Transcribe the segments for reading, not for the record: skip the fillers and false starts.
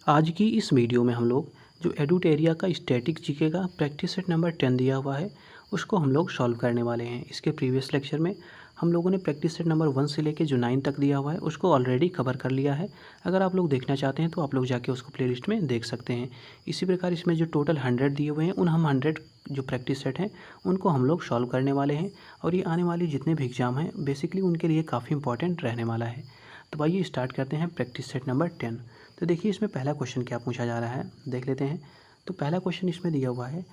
आज की इस वीडियो में हम लोग जो एडुटेरिया का स्टैटिक जीके का प्रैक्टिस सेट नंबर 10 दिया हुआ है उसको हम लोग सॉल्व करने वाले हैं। इसके प्रीवियस लेक्चर में हम लोगों ने प्रैक्टिस सेट नंबर 1 से लेके जो 9 तक दिया हुआ है उसको ऑलरेडी कवर कर लिया है। अगर आप लोग देखना चाहते हैं तो आप लोग जाके उसको प्लेलिस्ट में देख सकते हैं। इसी प्रकार इसमें जो टोटल 100 दिए हुए हैं उन हम 100 जो प्रैक्टिस सेट हैं उनको हम लोग सॉल्व करने वाले हैं और ये आने वाली जितने भी एग्ज़ाम हैं बेसिकली उनके लिए काफ़ी इंपॉर्टेंट रहने वाला है। तो आइए स्टार्ट करते हैं प्रैक्टिस सेट नंबर 10। तो देखिए इसमें पहला क्वेश्चन क्या पूछा जा रहा है, देख लेते हैं। तो पहला क्वेश्चन इसमें दिया हुआ है,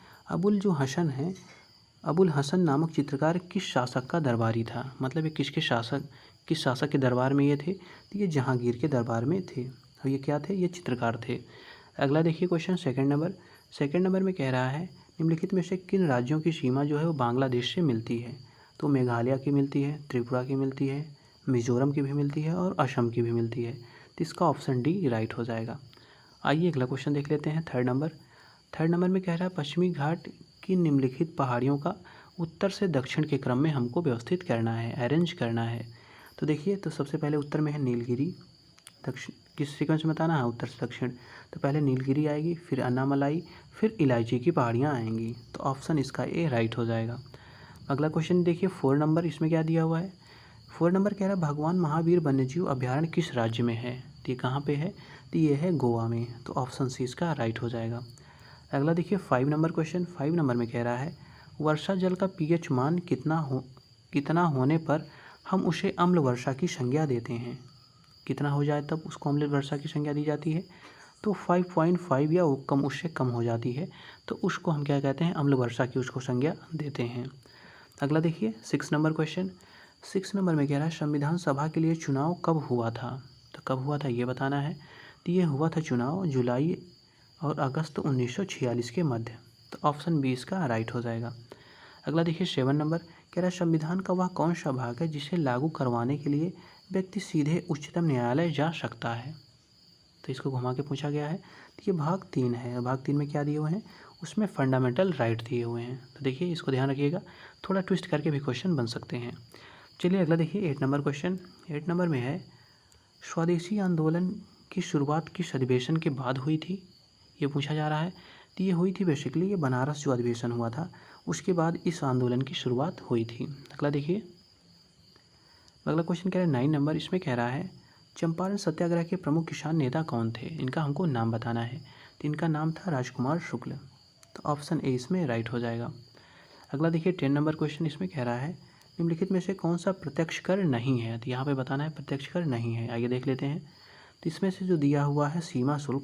अबुल हसन नामक चित्रकार किस शासक का दरबारी था। मतलब ये किस शासक के दरबार में ये थे, तो ये जहांगीर के दरबार में थे और ये क्या थे, ये चित्रकार थे। अगला देखिए क्वेश्चन सेकंड नंबर में कह रहा है निम्नलिखित में से किन राज्यों की सीमा जो है वो बांग्लादेश से मिलती है। तो मेघालय की मिलती है, त्रिपुरा की मिलती है, मिजोरम की भी मिलती है और असम की भी मिलती है। तो इसका ऑप्शन डी राइट हो जाएगा। आइए अगला क्वेश्चन देख लेते हैं। थर्ड नंबर में कह रहा है पश्चिमी घाट की निम्नलिखित पहाड़ियों का उत्तर से दक्षिण के क्रम में हमको व्यवस्थित करना है, अरेंज करना है। तो देखिए, तो सबसे पहले उत्तर में है नीलगिरी, दक्षिण किस सीक्वेंस में बताना है, उत्तर से दक्षिण। तो पहले नीलगिरी आएगी, फिर अन्नामलाई, फिर इलायची की पहाड़ियाँ आएंगी। तो ऑप्शन इसका ए राइट हो जाएगा। अगला क्वेश्चन देखिए 4 नंबर, इसमें क्या दिया हुआ है। 4 नंबर कह रहा है भगवान महावीर वन्यजीव अभयारण्य किस राज्य में है। तो ये कहाँ पे है, तो ये है गोवा में। तो ऑप्शन सी इसका राइट हो जाएगा। अगला देखिए 5 नंबर क्वेश्चन। 5 नंबर में कह रहा है वर्षा जल का पीएच मान कितना होने पर हम उसे अम्ल वर्षा की संज्ञा देते हैं। कितना हो जाए तब उसको अम्ल वर्षा की संज्ञा दी जाती है। तो 5.5 या उससे कम हो जाती है तो उसको हम क्या कहते हैं, अम्ल वर्षा की उसको संज्ञा देते हैं। अगला देखिए 6 नंबर क्वेश्चन। 6 नंबर में कह रहा है संविधान सभा के लिए चुनाव कब हुआ था। तो कब हुआ था ये बताना है। तो ये हुआ था चुनाव जुलाई और अगस्त 1946 के मध्य। तो ऑप्शन बी इसका राइट हो जाएगा। अगला देखिए 7 नंबर कह रहा है संविधान का वह कौन सा भाग है जिसे लागू करवाने के लिए व्यक्ति सीधे उच्चतम न्यायालय जा सकता है। तो इसको घुमा के पूछा गया है। तो ये भाग 3 है। भाग 3 में क्या दिए हुए हैं, उसमें फंडामेंटल राइट दिए हुए हैं। तो देखिए इसको ध्यान रखिएगा, थोड़ा ट्विस्ट करके भी क्वेश्चन बन सकते हैं। चलिए अगला देखिए 8 नंबर क्वेश्चन। 8 नंबर में है स्वदेशी आंदोलन की शुरुआत किस अधिवेशन के बाद हुई थी, ये पूछा जा रहा है। तो ये हुई थी बेसिकली, ये बनारस जो अधिवेशन हुआ था उसके बाद इस आंदोलन की शुरुआत हुई थी। अगला देखिए, अगला क्वेश्चन कह रहा है 9 नंबर, इसमें कह रहा है चंपारण सत्याग्रह के प्रमुख किसान नेता कौन थे, इनका हमको नाम बताना है। तो इनका नाम था राजकुमार शुक्ल। तो ऑप्शन ए इसमें राइट हो जाएगा। अगला देखिए 10 नंबर क्वेश्चन। इसमें कह रहा है निम्नलिखित में से कौन सा प्रत्यक्ष कर नहीं है। तो यहाँ पे बताना है प्रत्यक्ष कर नहीं है। आइए देख लेते हैं। तो इसमें से जो दिया हुआ है सीमा शुल्क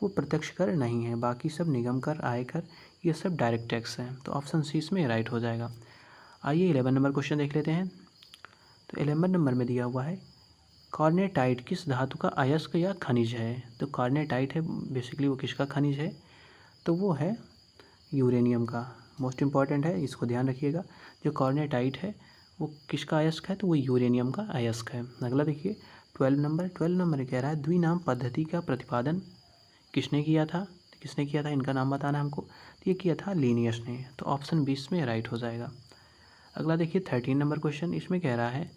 वो प्रत्यक्ष कर नहीं है, बाकी सब निगम कर, आयकर, ये सब डायरेक्ट टैक्स हैं। तो ऑप्शन सी इसमें राइट हो जाएगा। आइए 11 नंबर क्वेश्चन देख लेते हैं। तो 11 नंबर में दिया हुआ है कार्नेटाइट किस धातु का अयस्क या खनिज है। तो कार्नेटाइट है बेसिकली, वो किसका खनिज है, तो वो है यूरेनियम का। मोस्ट इम्पॉर्टेंट है, इसको ध्यान रखिएगा। जो कार्नेटाइट है वो किसका अयस्क है, तो वो यूरेनियम का अयस्क है। अगला देखिए 12 नंबर में कह रहा है द्विनाम पद्धति का प्रतिपादन किसने किया था। इनका नाम बताना है हमको। तो ये किया था लीनियस ने। तो ऑप्शन 20 में राइट हो जाएगा। अगला देखिए 13 नंबर क्वेश्चन। इसमें कह रहा है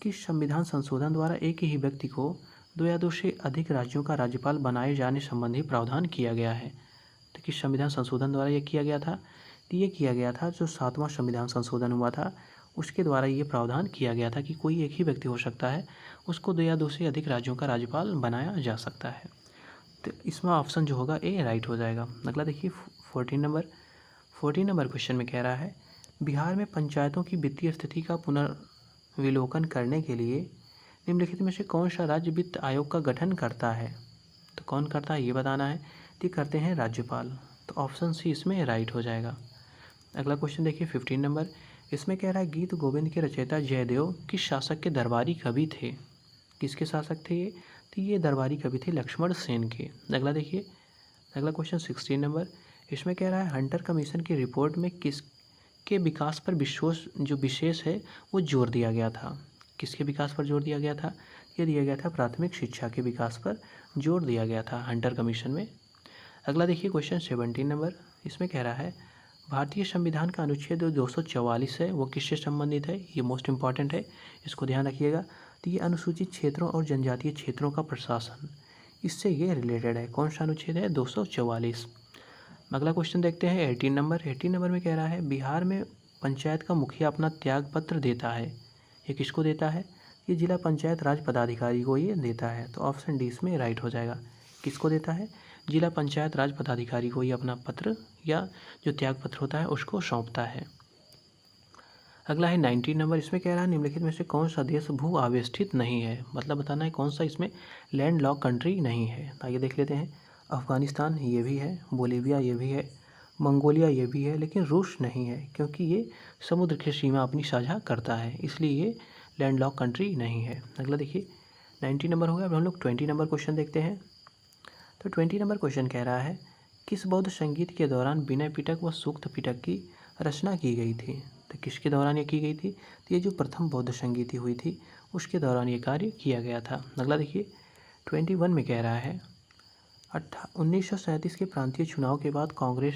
कि संविधान संशोधन द्वारा एक ही व्यक्ति को 2 या 2 से अधिक राज्यों का राज्यपाल बनाए जाने संबंधी प्रावधान किया गया है। तो किस संविधान संशोधन द्वारा ये किया गया था, तो ये किया गया था जो 7वां संविधान संशोधन हुआ था उसके द्वारा ये प्रावधान किया गया था कि कोई एक ही व्यक्ति हो सकता है, उसको 2 या 2 से अधिक राज्यों का राज्यपाल बनाया जा सकता है। तो इसमें ऑप्शन जो होगा ए राइट हो जाएगा। अगला देखिए 14 नंबर क्वेश्चन में कह रहा है बिहार में पंचायतों की वित्तीय स्थिति का पुनर्विलोकन करने के लिए निम्नलिखित में से कौन सा राज्य वित्त आयोग का गठन करता है। तो कौन करता है ये बताना है। तो करते हैं राज्यपाल। तो ऑप्शन सी इसमें राइट हो जाएगा। अगला क्वेश्चन देखिए 15 नंबर। इसमें कह रहा है गीत गोविंद के रचयिता जयदेव किस शासक के दरबारी कवि थे। किसके शासक थे ये, तो ये दरबारी कवि थे लक्ष्मण सेन के। अगला देखिए, अगला क्वेश्चन 16 नंबर। इसमें कह रहा है हंटर कमीशन की रिपोर्ट में किस के विकास पर विशेष है वो जोर दिया गया था। किसके विकास पर जोर दिया गया था, ये दिया गया था प्राथमिक शिक्षा के विकास पर जोर दिया गया था हंटर कमीशन में। अगला देखिए क्वेश्चन 17 नंबर। इसमें कह रहा है भारतीय संविधान का अनुच्छेद 244 है वो किससे संबंधित है, ये मोस्ट इम्पॉर्टेंट है, इसको ध्यान रखिएगा। तो ये अनुसूचित क्षेत्रों और जनजातीय क्षेत्रों का प्रशासन इससे ये रिलेटेड है। कौन सा अनुच्छेद है? 244। अगला क्वेश्चन देखते हैं 18 नंबर। 18 नंबर में कह रहा है बिहार में पंचायत का मुखिया अपना त्याग पत्र देता है। ये किसको देता है? ये जिला पंचायत राज पदाधिकारी को ये देता है। तो ऑप्शन डी इसमें राइट हो जाएगा। किसको देता है? जिला पंचायत राज पदाधिकारी को ये अपना पत्र या जो त्याग पत्र होता है उसको सौंपता है। अगला है 19 नंबर। इसमें कह रहा है निम्नलिखित में से कौन सा देश भू आवेष्टित नहीं है, मतलब बताना है कौन सा इसमें लैंड लॉक कंट्री नहीं है। तो आइए देख लेते हैं। अफ़गानिस्तान ये भी है, बोलीविया ये भी है, मंगोलिया ये भी है, लेकिन रूस नहीं है क्योंकि ये समुद्र की सीमा अपनी साझा करता है, इसलिए ये लैंड लॉक कंट्री नहीं है। अगला देखिए 19 नंबर हो गया। अब हम लोग 20 नंबर क्वेश्चन देखते हैं। तो 20 नंबर क्वेश्चन कह रहा है किस बौद्ध संगीत के दौरान विनय पिटक व सूक्त पिटक की रचना की गई थी? तो किसके दौरान ये की गई थी? तो ये जो प्रथम बौद्ध संगीति हुई थी उसके दौरान ये कार्य किया गया था। अगला देखिए 21 में कह रहा है 1937 के प्रांतीय चुनाव के बाद कांग्रेस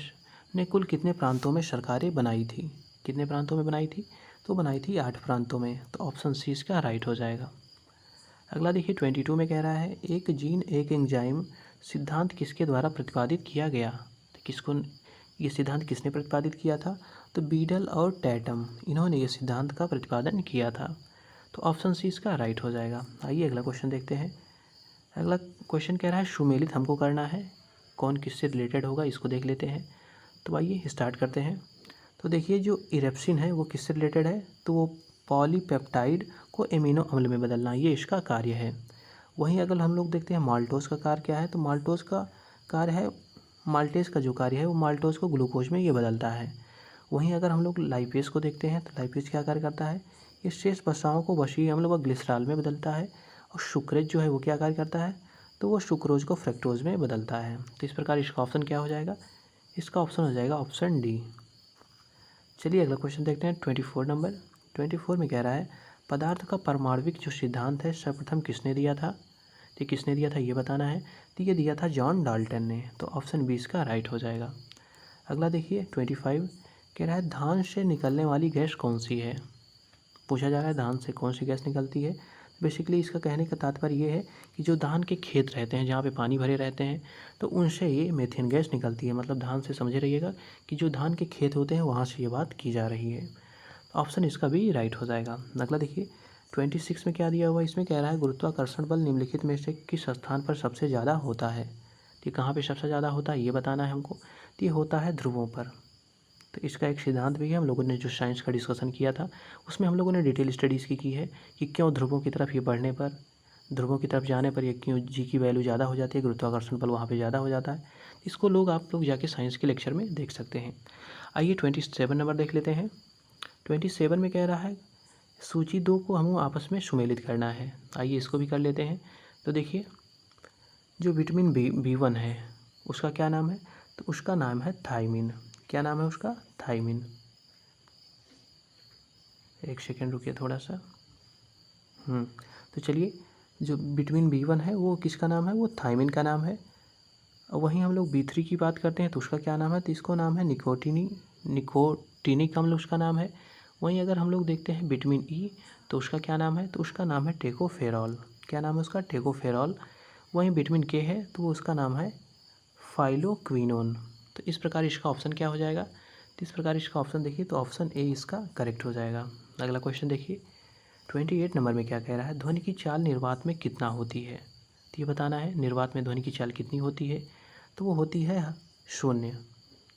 ने कुल कितने प्रांतों में सरकारें बनाई थी? कितने प्रांतों में बनाई थी? तो बनाई थी 8 प्रांतों में। तो ऑप्शन सी इसका राइट हो जाएगा। अगला देखिए 22 में कह रहा है एक जीन एक एंजाइम सिद्धांत किसके द्वारा प्रतिपादित किया गया? तो किसको ये सिद्धांत किसने प्रतिपादित किया था? तो बीडल और टैटम, इन्होंने ये सिद्धांत का प्रतिपादन किया था। तो ऑप्शन सी इसका राइट हो जाएगा। आइए अगला क्वेश्चन देखते हैं। अगला क्वेश्चन कह रहा है सुमेलित हमको करना है, कौन किससे रिलेटेड होगा इसको देख लेते हैं। तो आइए स्टार्ट करते हैं। तो देखिए जो इरेप्सिन है वो किससे रिलेटेड है? तो वो पॉलीपेप्टाइड को एमिनो अम्ल में बदलना, ये इसका कार्य है। वहीं अगर हम लोग देखते हैं माल्टोज का कार्य क्या है, तो माल्टोज का कार्य है, माल्टेज का जो कार्य है वो माल्टोज को ग्लूकोज में ये बदलता है। वहीं अगर हम लोग लाइपेज को देखते हैं तो लाइपेज क्या कार्य करता है? ये शेष वसाओं को वसीय अम्ल व ग्लिसरॉल में बदलता है। और सुक्रेज जो है वो क्या कार्य करता है? तो वो सुक्रोज को फ्रक्टोज में बदलता है। तो इस प्रकार इसका ऑप्शन क्या हो जाएगा? इसका ऑप्शन हो जाएगा ऑप्शन डी। चलिए अगला क्वेश्चन देखते हैं 24 नंबर। 24 में कह रहा है पदार्थ का परमाणविक जो सिद्धांत है सर्वप्रथम किसने दिया था? तो किसने दिया था ये बताना है। तो ये दिया था जॉन डाल्टन ने। तो ऑप्शन बी इसका राइट हो जाएगा। अगला देखिए 25 कह रहा है धान से निकलने वाली गैस कौन सी है? पूछा जा रहा है धान से कौन सी गैस निकलती है। बेसिकली इसका कहने का तात्पर्य ये है कि जो धान के खेत रहते हैं जहाँ पे पानी भरे रहते हैं तो उनसे ये मीथेन गैस निकलती है। मतलब धान से समझे रहिएगा कि जो धान के खेत होते हैं वहाँ से ये बात की जा रही है। ऑप्शन इसका भी राइट हो जाएगा। अगला देखिए 26 में क्या दिया हुआ है। इसमें कह रहा है गुरुत्वाकर्षण बल निम्नलिखित में से किस स्थान पर सबसे ज़्यादा होता है? तो कहाँ पर सबसे ज़्यादा होता है ये बताना है हमको। तो ये होता है ध्रुवों पर। तो इसका एक सिद्धांत भी है, हम लोगों ने जो साइंस का डिस्कशन किया था उसमें हम लोगों ने डिटेल स्टडीज़ की है कि क्यों ध्रुवों की तरफ ये बढ़ने पर, ध्रुवों की तरफ जाने पर ये क्यों जी की वैल्यू ज़्यादा हो जाती है, गुरुत्वाकर्षण बल वहाँ पे ज़्यादा हो जाता है। इसको आप लोग जाके साइंस के लेक्चर में देख सकते हैं। आइए 27 नंबर देख लेते हैं। 27 में कह रहा है सूची 2 को हम आपस में सुमेलित करना है। आइए इसको भी कर लेते हैं। तो देखिए जो विटामिन B1 है उसका क्या नाम है? तो उसका नाम है थायमिन। क्या नाम है उसका? थायमिन। एक सेकेंड रुकिए थोड़ा सा। तो चलिए जो विटामिन B1 है वो किसका नाम है? वो थायमिन का नाम है। और वहीं हम लोग B3 की बात करते हैं तो उसका क्या नाम है? तो इसको नाम है निकोटिनिक अम्ल उसका नाम है। वहीं अगर हम लोग देखते हैं विटामिन E तो उसका क्या नाम है? तो उसका नाम है टेकोफेरॉल। क्या नाम है उसका? टेकोफेरॉल। वहीं विटामिन K है तो वो उसका नाम है फाइलोक्विनोन। तो इस प्रकार इसका ऑप्शन क्या हो जाएगा? तो इस प्रकार इसका ऑप्शन देखिए तो ऑप्शन ए इसका करेक्ट हो जाएगा। अगला क्वेश्चन देखिए 28 नंबर में क्या कह रहा है ध्वनि की चाल निर्वात में कितना होती है? तो ये बताना है निर्वात में ध्वनि की चाल कितनी होती है। तो वो होती है 0।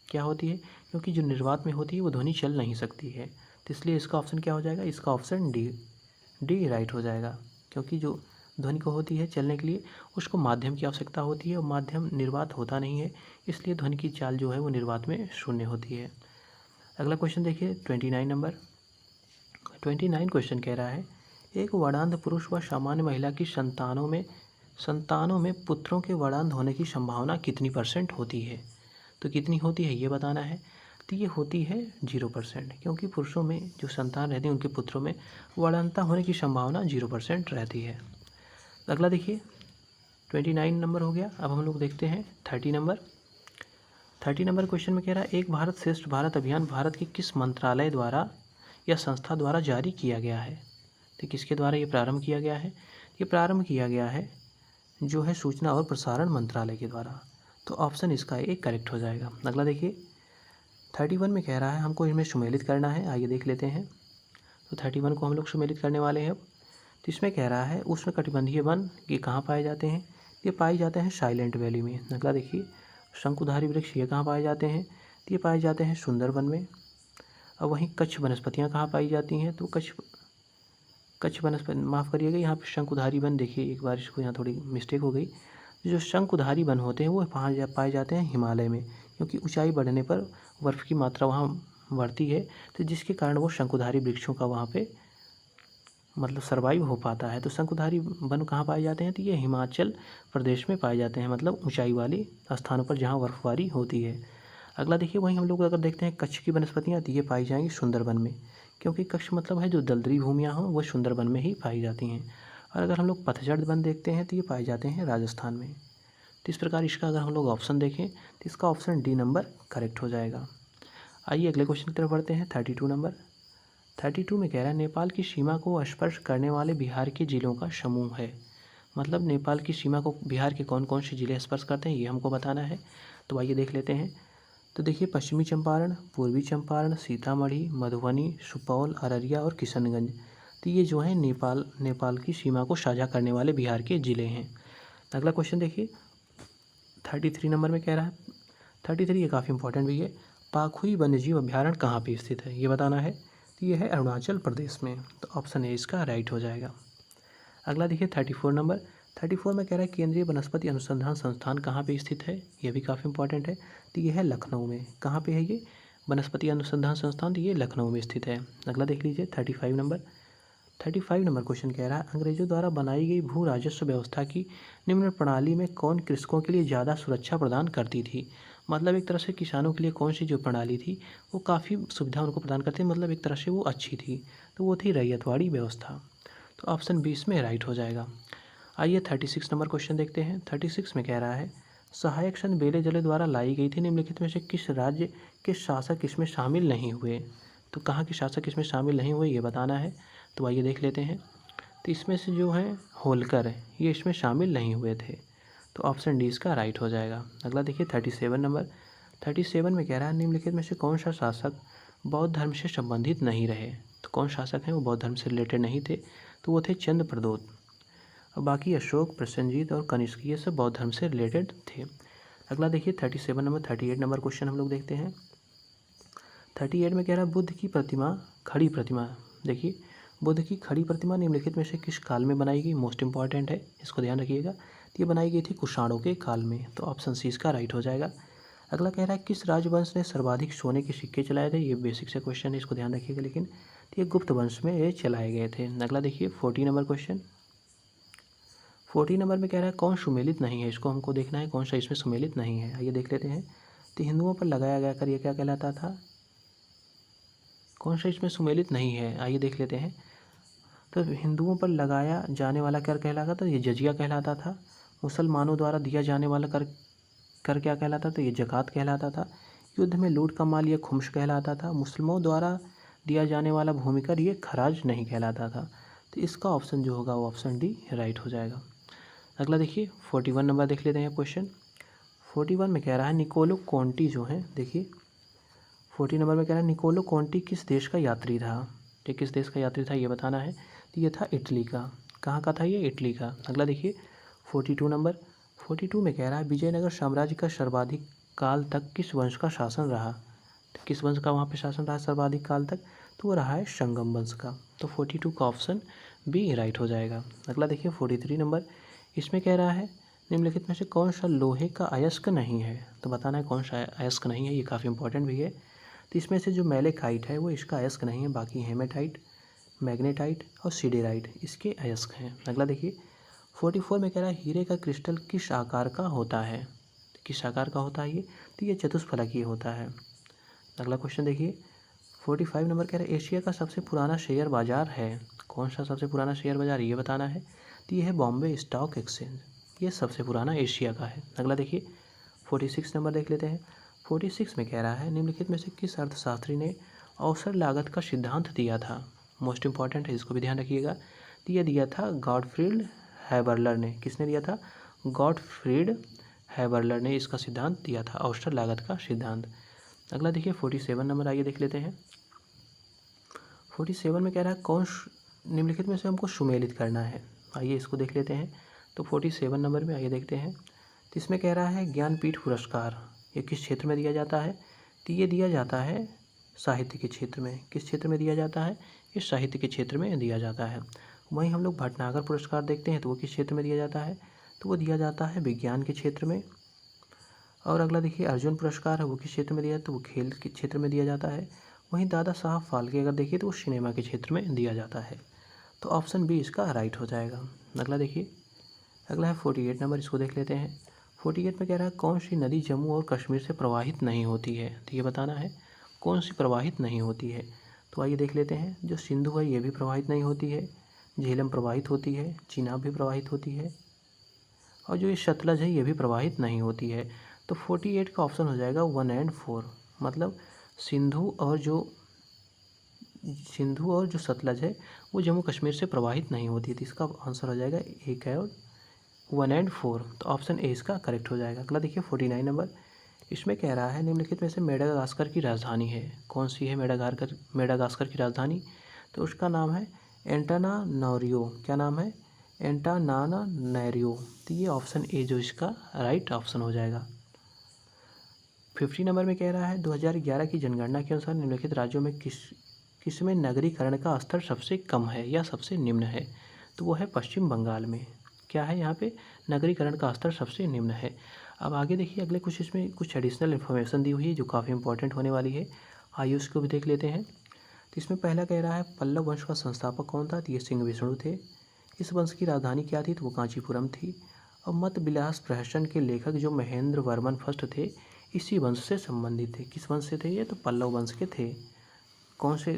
क्या होती है? क्योंकि जो निर्वात में होती है वो ध्वनि चल नहीं सकती है। तो इसलिए इसका ऑप्शन क्या हो जाएगा? इसका ऑप्शन डी राइट हो जाएगा। क्योंकि जो ध्वनि को होती है चलने के लिए उसको माध्यम की आवश्यकता होती है और माध्यम निर्वात होता नहीं है, इसलिए ध्वनि की चाल जो है वो निर्वात में 0 होती है। अगला क्वेश्चन देखिए 29 नंबर। 29 क्वेश्चन कह रहा है एक वर्णांध पुरुष व सामान्य महिला की संतानों में पुत्रों के वर्णांध होने की संभावना कितनी % होती है? तो कितनी होती है ये बताना है। तो ये होती है 0%, क्योंकि पुरुषों में जो संतान रहते हैं उनके पुत्रों में वर्णांधता होने की संभावना 0% रहती है। अगला देखिए 29 नंबर हो गया। अब हम लोग देखते हैं 30 नंबर। 30 नंबर क्वेश्चन में कह रहा है एक भारत श्रेष्ठ भारत अभियान भारत के किस मंत्रालय द्वारा या संस्था द्वारा जारी किया गया है? तो किसके द्वारा ये प्रारंभ किया गया है? ये प्रारंभ किया गया है जो है सूचना और प्रसारण मंत्रालय के द्वारा। तो ऑप्शन इसका एक करेक्ट हो जाएगा। अगला देखिए 31 में कह रहा है हमको इनमें सुमेलित करना है, आइए देख लेते हैं। तो 31 को हम लोग सुमेलित करने वाले हैं अब। तो इसमें कह रहा है उष्णकटिबंधीय वन ये कहाँ पाए जाते हैं, ये पाए जाते हैं साइलेंट वैली में। अगला देखिए शंकुधारी वृक्ष ये कहाँ पाए जाते हैं, तो ये पाए जाते हैं सुंदरबन में। और वहीं कच्छ वनस्पतियाँ कहाँ पाई जाती हैं, तो कच्छ वनस्पति माफ़ करिएगा, यहाँ पे शंकुधारी वन देखिए, एक बार इसको यहाँ थोड़ी मिस्टेक हो गई। जो शंकुधारी वन होते हैं वो पाए जाते हैं हिमालय में, क्योंकि ऊंचाई बढ़ने पर बर्फ़ की मात्रा वहाँ बढ़ती है, तो जिसके कारण वो शंकुधारी वृक्षों का वहाँ पे मतलब सर्वाइव हो पाता है। तो शंकुधारी वन कहाँ पाए जाते हैं, तो ये हिमाचल प्रदेश में पाए जाते हैं, मतलब ऊंचाई वाले स्थानों पर जहाँ बर्फबारी होती है। अगला देखिए वहीं हम लोग अगर देखते हैं कच्छ की वनस्पतियाँ, तो ये पाई जाएंगी सुंदरबन में, क्योंकि कच्छ मतलब है जो दलदली भूमियाँ हों वो सुंदरबन में ही पाई जाती हैं। और अगर हम लोग पतझड़ वन देखते हैं तो ये पाए जाते हैं राजस्थान में। तो इस प्रकार इसका अगर हम लोग ऑप्शन देखें तो इसका ऑप्शन डी नंबर करेक्ट हो जाएगा। आइए अगले क्वेश्चन की तरफ बढ़ते हैं। 32 नंबर 32 में कह रहा है नेपाल की सीमा को स्पर्श करने वाले बिहार के जिलों का समूह है। मतलब नेपाल की सीमा को बिहार के कौन कौन से जिले स्पर्श करते हैं ये हमको बताना है। तो आइए देख लेते हैं। तो देखिए पश्चिमी चंपारण, पूर्वी चंपारण, सीतामढ़ी, मधुबनी, सुपौल, अररिया और किशनगंज। तो ये जो है नेपाल की सीमा को साझा करने वाले बिहार के ज़िले हैं। अगला क्वेश्चन देखिए 33 नंबर में कह रहा है 33 ये काफ़ी इंपॉर्टेंट भी है। पाखुई वन्यजीव अभ्यारण्य कहाँ पे स्थित है ये बताना है। तो ये है अरुणाचल प्रदेश में। तो ऑप्शन ए इसका राइट हो जाएगा। अगला देखिए 34 नंबर 34 में कह रहा है केंद्रीय वनस्पति अनुसंधान संस्थान कहाँ पे स्थित है, ये भी काफ़ी इंपॉर्टेंट है। तो ये है लखनऊ में। कहाँ पे है ये वनस्पति अनुसंधान संस्थान, तो ये लखनऊ में स्थित है। अगला देख लीजिए 35 नंबर क्वेश्चन कह रहा है अंग्रेजों द्वारा बनाई गई भू राजस्व व्यवस्था की निम्न प्रणाली में कौन कृषकों के लिए ज़्यादा सुरक्षा प्रदान करती थी। मतलब एक तरह से किसानों के लिए कौन सी जो प्रणाली थी वो काफ़ी सुविधा उनको प्रदान करती, मतलब एक तरह से वो अच्छी थी, तो वो थी रैयतवाड़ी व्यवस्था। तो ऑप्शन 20 में राइट हो जाएगा। आइए 36 नंबर क्वेश्चन देखते हैं। 36 में कह रहा है सहायक संघ बेले जले द्वारा लाई गई थी निम्नलिखित में से किस राज्य के शासक इसमें शामिल नहीं हुए। तो कहाँ के शासक इसमें शामिल नहीं हुए ये बताना है। तो आइए देख लेते हैं। तो इसमें से जो है होलकर ये इसमें शामिल नहीं हुए थे। तो ऑप्शन डी इसका राइट हो जाएगा। अगला देखिए 37 नंबर 37 में कह रहा है निम्नलिखित में से कौन सा शासक बौद्ध धर्म से संबंधित नहीं रहे। तो कौन शासक हैं वो बौद्ध धर्म से रिलेटेड नहीं थे, तो वो थे चंद्र प्रदोत। और बाकी अशोक, प्रसेनजीत और कनिष्क ये सब बौद्ध धर्म से रिलेटेड थे। अगला देखिए 37 नंबर 38 नंबर क्वेश्चन हम लोग देखते हैं। 38 में कह रहा है बुद्ध की प्रतिमा खड़ी प्रतिमा। देखिए बुद्ध की खड़ी प्रतिमा निम्नलिखित में से किस काल में बनाई गई, मोस्ट इंपॉर्टेंट है, इसको ध्यान रखिएगा। तो ये बनाई गई थी कुषाणों के काल में। तो ऑप्शन सी इसका राइट हो जाएगा। अगला कह रहा है किस राजवंश ने सर्वाधिक सोने के सिक्के चलाए थे। ये बेसिक से क्वेश्चन है, इसको ध्यान रखिएगा। लेकिन ये गुप्त वंश में ये चलाए गए थे। अगला देखिए 40 नंबर क्वेश्चन 40 नंबर में कह रहा है कौन सुमेलित नहीं है, इसको हमको देखना है कौन सा इसमें सुमेलित नहीं है। आइए देख लेते हैं। तो हिंदुओं पर लगाया गया कर ये क्या कहलाता था, कौन सा इसमें सुमेलित नहीं है, आइए देख लेते हैं। तो हिंदुओं पर लगाया जाने वाला कर कहलाता था, ये जजिया कहलाता था। मुसलमानों द्वारा दिया जाने वाला कर क्या कहलाता था, ये ज़कात कहलाता था। युद्ध में लूट का माल ये खुम्स कहलाता था। मुस्लिमों द्वारा दिया जाने वाला भूमिकर ये खराज नहीं कहलाता था। तो इसका ऑप्शन जो होगा वो ऑप्शन डी राइट हो जाएगा। अगला देखिए 41 नंबर देख लेते हैं क्वेश्चन। 41 में कह रहा है निकोलो कॉन्टी जो है, देखिए 40 नंबर में कह रहा है निकोलो कॉन्टी किस देश का यात्री था। ये किस देश का यात्री था ये बताना है। तो ये था इटली का। कहाँ का था ये, इटली का। अगला देखिए 42 नंबर 42 में कह रहा है विजयनगर साम्राज्य का सर्वाधिक काल तक किस वंश का शासन रहा। तो किस वंश का वहाँ पे शासन रहा सर्वाधिक काल तक, तो वो रहा है संगम वंश का। तो 42 का ऑप्शन बी राइट हो जाएगा। अगला देखिए 43 नंबर इसमें कह रहा है निम्नलिखित में से कौन सा लोहे का अयस्क नहीं है। तो बताना है कौन सा अयस्क नहीं है, ये काफ़ी इंपॉर्टेंट भी है। तो इसमें से जो मैलेकाइट है वो इसका अयस्क नहीं है, बाकी हेमेटाइट, मैग्नेटाइट और सिडेराइट इसके अयस्क हैं। अगला देखिए 44 में कह रहा है हीरे का क्रिस्टल किस आकार का होता है। किस आकार का होता है ये, तो ये चतुष्फलकीय होता है। अगला क्वेश्चन देखिए 45 नंबर कह रहा है एशिया का सबसे पुराना शेयर बाजार है। कौन सा सबसे पुराना शेयर बाजार ये बताना है। तो ये है बॉम्बे स्टॉक एक्सचेंज, ये सबसे पुराना एशिया का है। अगला देखिए 46 नंबर देख लेते हैं। 46 में कह रहा है निम्नलिखित में से किस अर्थशास्त्री ने अवसर लागत का सिद्धांत दिया था। मोस्ट इंपॉर्टेंट है, इसको भी ध्यान रखिएगा। तो ये दिया था गॉडफ्रीड हैबरलर ने। किसने दिया था, गॉटफ्रीड हैबरलर ने इसका सिद्धांत दिया था, औसत लागत का सिद्धांत। अगला देखिए 47 नंबर, आइए देख लेते हैं। 47 में कह रहा है कौन निम्नलिखित में से हमको सुमेलित करना है। आइए इसको देख लेते हैं। तो 47 नंबर में आइए देखते हैं। तो इसमें कह रहा है ज्ञानपीठ पुरस्कार ये किस क्षेत्र में दिया जाता है। तो ये दिया जाता है साहित्य के क्षेत्र में। किस क्षेत्र में दिया जाता है, ये साहित्य के क्षेत्र में दिया जाता है। वहीं हम लोग भटनागर पुरस्कार देखते हैं तो वो किस क्षेत्र में दिया जाता है, तो वो दिया जाता है विज्ञान के क्षेत्र में। और अगला देखिए अर्जुन पुरस्कार है वो किस क्षेत्र में दिया है, तो वो खेल के क्षेत्र में दिया जाता है। वहीं दादा साहब फाल्के अगर देखिए तो वो सिनेमा के क्षेत्र में दिया जाता है। तो ऑप्शन बी इसका राइट हो जाएगा। अगला देखिए, अगला है 48 नंबर, इसको देख लेते हैं। 48 में कह रहा है कौन सी नदी जम्मू और कश्मीर से प्रवाहित नहीं होती है। तो ये बताना है कौन सी प्रवाहित नहीं होती है। तो आइए देख लेते हैं। जो सिंधु है ये भी प्रवाहित नहीं होती है, झेलम प्रवाहित होती है, चिनाब भी प्रवाहित होती है, और जो ये सतलज है ये भी प्रवाहित नहीं होती है। तो 48 का ऑप्शन हो जाएगा 1 और 4, मतलब सिंधु और जो सतलज है वो जम्मू कश्मीर से प्रवाहित नहीं होती है। तो इसका आंसर हो जाएगा 1 और 1 और 4। तो ऑप्शन ए इसका करेक्ट हो जाएगा। अगला देखिए 49 नंबर, इसमें कह रहा है निम्नलिखित में से मेडागास्कर की राजधानी है कौन सी है। मेडागास्कर की राजधानी, तो उसका नाम है एंटानानोरियो। क्या नाम है, एंटानानारियो। तो ये ऑप्शन ए जो इसका राइट ऑप्शन हो जाएगा। 50 नंबर में कह रहा है 2011 की जनगणना के अनुसार निम्नलिखित राज्यों में किसमें नगरीकरण का स्तर सबसे कम है या सबसे निम्न है। तो वो है पश्चिम बंगाल में। क्या है यहाँ पे, नगरीकरण का स्तर सबसे निम्न है। अब आगे देखिए, अगले कुछ इसमें कुछ एडिशनल इन्फॉर्मेशन दी हुई है जो काफ़ी इंपॉर्टेंट होने वाली है। आइए उसको भी देख लेते हैं। तो इसमें पहला कह रहा है पल्लव वंश का संस्थापक कौन था। तो ये सिंह विष्णु थे। इस वंश की राजधानी क्या थी, तो वो कांचीपुरम थी। और मत विलास प्रहसन के लेखक जो महेंद्र वर्मन फर्स्ट थे इसी वंश से संबंधित थे। किस वंश से थे ये, तो पल्लव वंश के थे। कौन से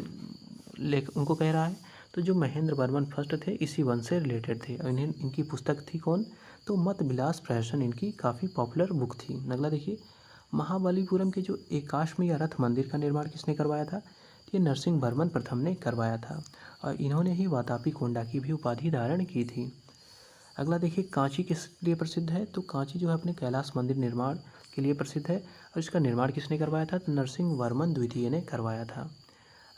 उनको कह रहा है, तो जो महेंद्र वर्मन फर्स्ट थे इसी वंश से रिलेटेड थे। और इनकी पुस्तक थी कौन, तो मत विलास प्रहसन इनकी काफ़ी पॉपुलर बुक थी। अगला देखिए, महाबलीपुरम के जो एकाश्म रथ मंदिर का निर्माण किसने करवाया था। ये नरसिंह वर्मन प्रथम ने करवाया था और इन्होंने ही वातापी कोंडा की भी उपाधि धारण की थी। अगला देखिए, कांची किस लिए प्रसिद्ध है, तो कांची जो है अपने कैलाश मंदिर निर्माण के लिए प्रसिद्ध है और इसका निर्माण किसने करवाया था, तो नरसिंह वर्मन द्वितीय ने करवाया था।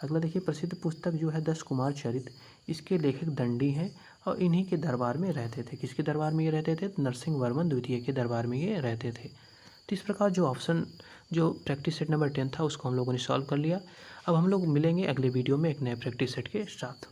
अगला देखिए, प्रसिद्ध पुस्तक जो है 10 कुमार चरित, इसके लेखक दंडी हैं और इन्हीं के दरबार में रहते थे। किसके दरबार में ये रहते थे, तो नरसिंह वर्मन द्वितीय के दरबार में ये रहते थे। तो इस प्रकार जो प्रैक्टिस सेट नंबर 10 था उसको हम लोगों ने सॉल्व कर लिया। अब हम लोग मिलेंगे अगले वीडियो में एक नए प्रैक्टिस सेट के साथ।